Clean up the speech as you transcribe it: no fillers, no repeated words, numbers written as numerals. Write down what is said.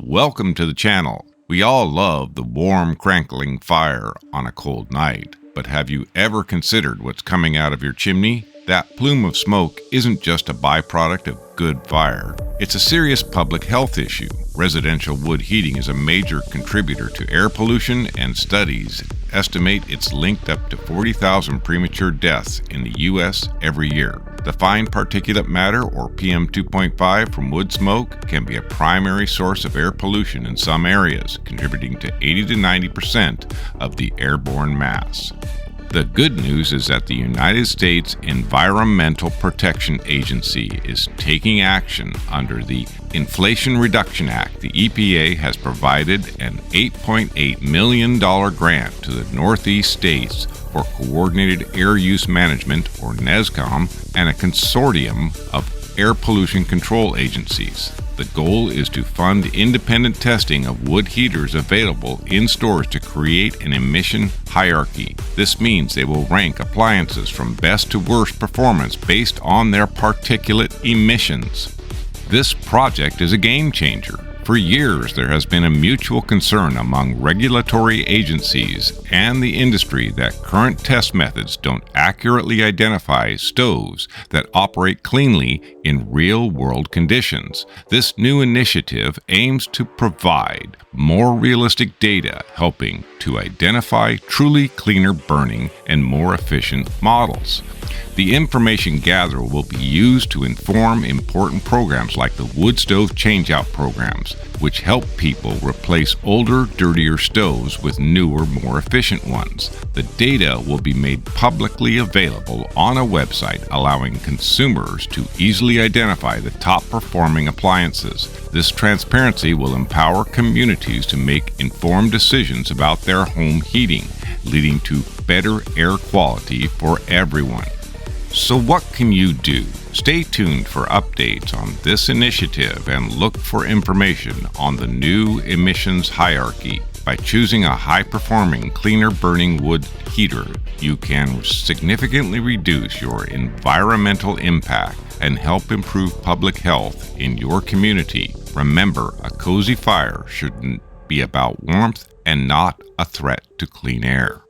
Welcome to the channel. We all love the warm, crackling fire on a cold night, but have you ever considered what's coming out of your chimney? That plume of smoke isn't just a byproduct of good fire. It's a serious public health issue. Residential wood heating is a major contributor to air pollution, and studies estimate it's linked up to 40,000 premature deaths in the U.S. every year. The fine particulate matter, or PM 2.5, from wood smoke can be a primary source of air pollution in some areas, contributing to 80 to 90% of the airborne mass. The good news is that the United States Environmental Protection Agency is taking action under the Inflation Reduction Act. The EPA has provided an $8.8 million grant to the Northeast states for Coordinated Air Use Management, or NESCOM, and a consortium of air pollution control agencies. The goal is to fund independent testing of wood heaters available in stores to create an emission hierarchy. This means they will rank appliances from best to worst performance based on their particulate emissions. This project is a game changer. For years, there has been a mutual concern among regulatory agencies and the industry that current test methods don't accurately identify stoves that operate cleanly in real-world conditions. This new initiative aims to provide more realistic data, helping to identify truly cleaner burning and more efficient models. The information gathered will be used to inform important programs like the wood stove changeout programs, which help people replace older, dirtier stoves with newer, more efficient ones. The data will be made publicly available on a website, allowing consumers to easily identify the top-performing appliances. This transparency will empower communities to make informed decisions about their home heating, leading to better air quality for everyone. So what can you do? Stay tuned for updates on this initiative and look for information on the new emissions hierarchy. By choosing a high-performing, cleaner-burning wood heater, you can significantly reduce your environmental impact and help improve public health in your community. Remember, a cozy fire shouldn't be about warmth and not a threat to clean air.